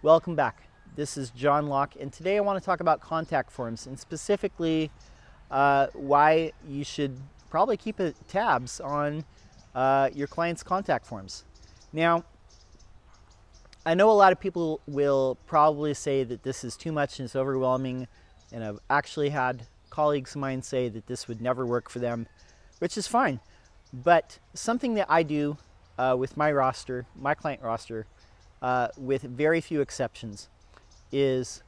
Welcome back. This is John Locke, and today I want to talk about contact forms and specifically why you should probably keep tabs on your client's contact forms. Now, I know a lot of people will probably say that this is too much and it's overwhelming, and I've actually had colleagues of mine say that this would never work for them, which is fine. But something that I do with my roster, my client roster, with very few exceptions, is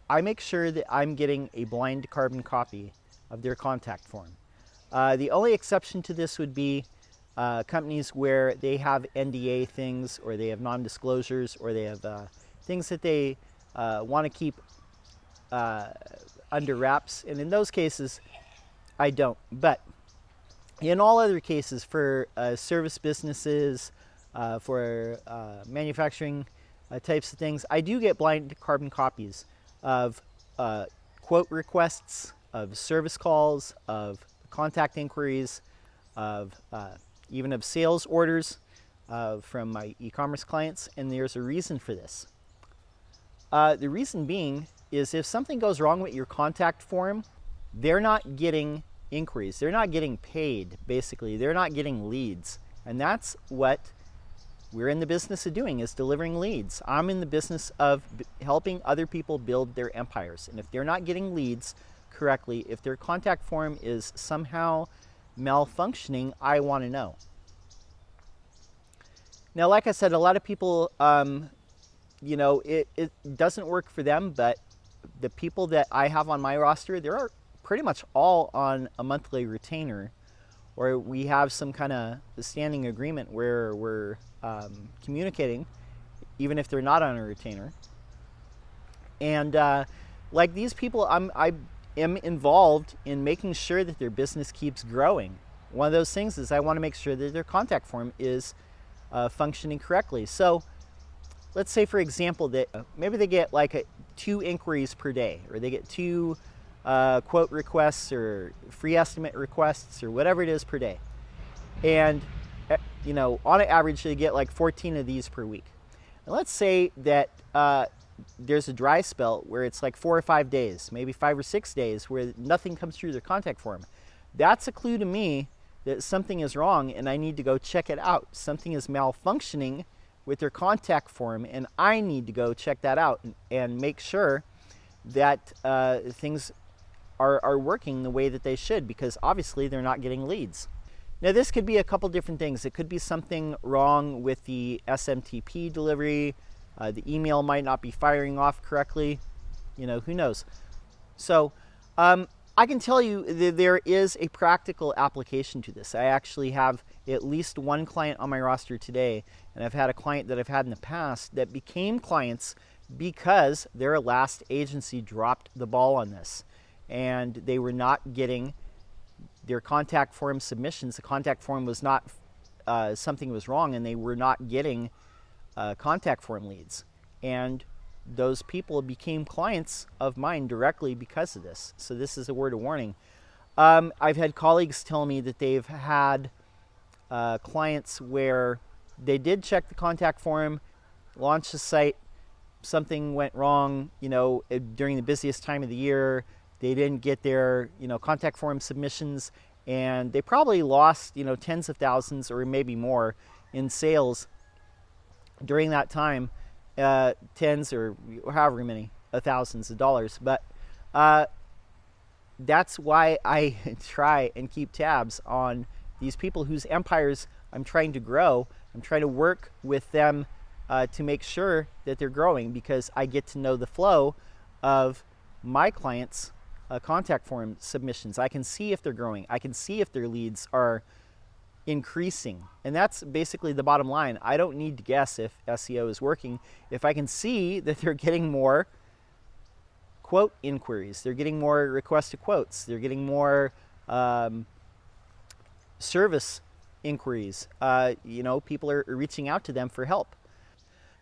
I make sure that I'm getting a blind carbon copy of their contact form. The only exception to this would be companies where they have NDA things, or they have non-disclosures, or they have things that they want to keep under wraps. And in those cases, I don't. But in all other cases, for service businesses, for manufacturing types of things, I do get blind carbon copies of quote requests, of service calls, of contact inquiries, of even of sales orders from my e-commerce clients, and there's a reason for this. The reason being is if something goes wrong with your contact form, they're not getting inquiries. They're not getting paid, basically. They're not getting leads. And that's what we're in the business of doing, is delivering leads. I'm in the business of helping other people build their empires. And if they're not getting leads correctly, if their contact form is somehow malfunctioning, I want to know. Now, like I said, a lot of people, it doesn't work for them, but the people that I have on my roster, they're pretty much all on a monthly retainer, or we have some kind of standing agreement where we're communicating, even if they're not on a retainer. And like these people, I am involved in making sure that their business keeps growing. One of those things is I want to make sure that their contact form is functioning correctly. So let's say, for example, that maybe they get like 2 inquiries per day, or they get 2 quote requests or free estimate requests or whatever it is per day. And on an average, they get like 14 of these per week. And let's say that there's a dry spell where it's like 4 or 5 days, maybe 5 or 6 days, where nothing comes through their contact form. That's a clue to me that something is wrong and I need to go check it out. Something is malfunctioning with their contact form, and I need to go check that out and make sure that things are working the way that they should, because obviously they're not getting leads. Now, this could be a couple different things. It could be something wrong with the SMTP delivery. The email might not be firing off correctly. Who knows? So I can tell you that there is a practical application to this. I actually have at least one client on my roster today, and I've had a client that I've had in the past that became clients because their last agency dropped the ball on this, and they were not getting their contact form submissions. The contact form was not, something was wrong, and they were not getting contact form leads. And those people became clients of mine directly because of this. So this is a word of warning. I've had colleagues tell me that they've had clients where they did check the contact form, launched the site, something went wrong, during the busiest time of the year. They didn't get their, contact form submissions, and they probably lost, tens of thousands or maybe more in sales during that time, tens or however many thousands of dollars. But that's why I try and keep tabs on these people whose empires I'm trying to grow. I'm trying to work with them to make sure that they're growing, because I get to know the flow of my clients' contact form submissions. I can see if they're growing. I can see if their leads are increasing. And that's basically the bottom line. I don't need to guess if SEO is working. If I can see that they're getting more quote inquiries, they're getting more requests to quotes, they're getting more service inquiries, people are reaching out to them for help.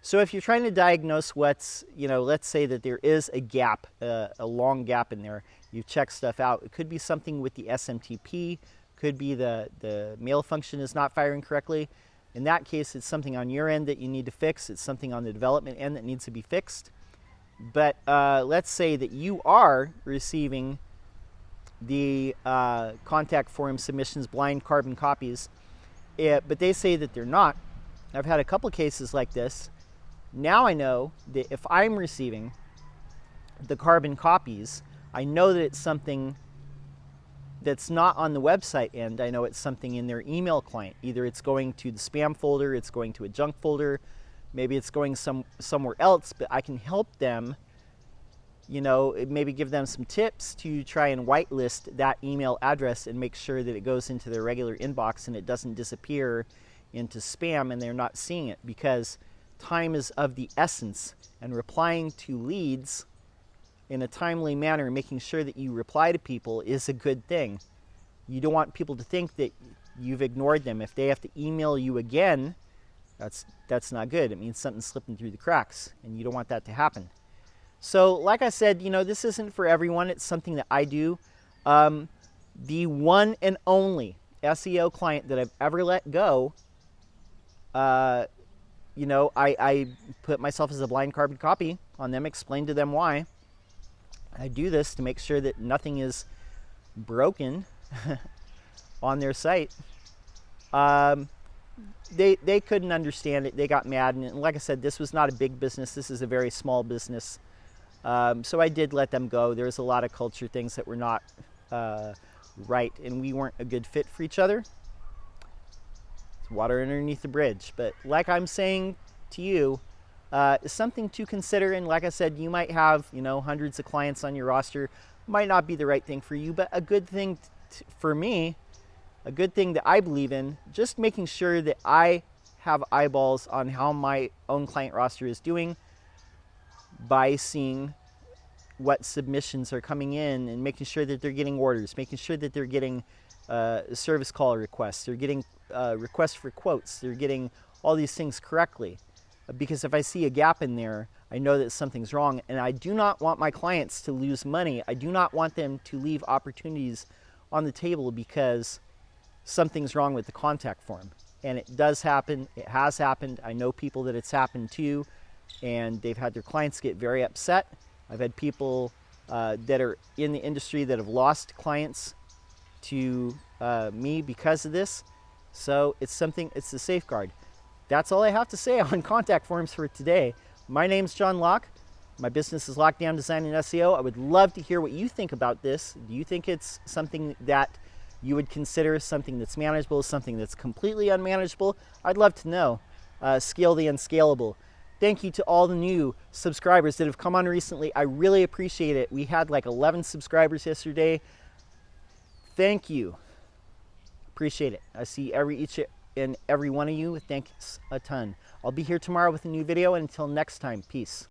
So if you're trying to diagnose what's, let's say that there is a gap, a long gap in there, you check stuff out. It could be something with the SMTP, could be the mail function is not firing correctly. In that case, it's something on your end that you need to fix. It's something on the development end that needs to be fixed. But let's say that you are receiving the contact form submissions, blind carbon copies, but they say that they're not. I've had a couple cases like this. Now I know that if I'm receiving the carbon copies, I know that it's something that's not on the website end. I know it's something in their email client. Either it's going to the spam folder, it's going to a junk folder, maybe it's going somewhere else, but I can help them, you know, maybe give them some tips to try and whitelist that email address and make sure that it goes into their regular inbox and it doesn't disappear into spam and they're not seeing it, because time is of the essence, and replying to leads in a timely manner, making sure that you reply to people is a good thing. You don't want people to think that you've ignored them. If they have to email you again, that's not good. It means something's slipping through the cracks, and you don't want that to happen. So like I said, you know, this isn't for everyone. It's something that I do. The one and only SEO client that I've ever let go, you know, I put myself as a blind carbon copy on them, explain to them why. I do this to make sure that nothing is broken on their site. They couldn't understand it. They got mad. And like I said, this was not a big business. This is a very small business. So I did let them go. There was a lot of culture things that were not right, and we weren't a good fit for each other. It's water underneath the bridge. But like I'm saying to you, is something to consider. And like I said, you might have, you know, hundreds of clients on your roster. Might not be the right thing for you, but a good thing for me, a good thing that I believe in, just making sure that I have eyeballs on how my own client roster is doing by seeing what submissions are coming in and making sure that they're getting orders, making sure that they're getting service call requests, they're getting requests for quotes, they're getting all these things correctly. Because if I see a gap in there, I know that something's wrong, and I do not want my clients to lose money. I do not want them to leave opportunities on the table because something's wrong with the contact form. And it does happen. It has happened. I know people that it's happened to, and they've had their clients get very upset. I've had people that are in the industry that have lost clients to me because of this. So it's something, it's a safeguard. That's all I have to say on contact forms for today. My name's John Locke. My business is Lockdown Design and SEO. I would love to hear what you think about this. Do you think it's something that you would consider something that's manageable, something that's completely unmanageable? I'd love to know. Scale the unscalable. Thank you to all the new subscribers that have come on recently. I really appreciate it. We had like 11 subscribers yesterday. Thank you. Appreciate it. I see each and every one of you. Thanks a ton. I'll be here tomorrow with a new video. Until next time, peace.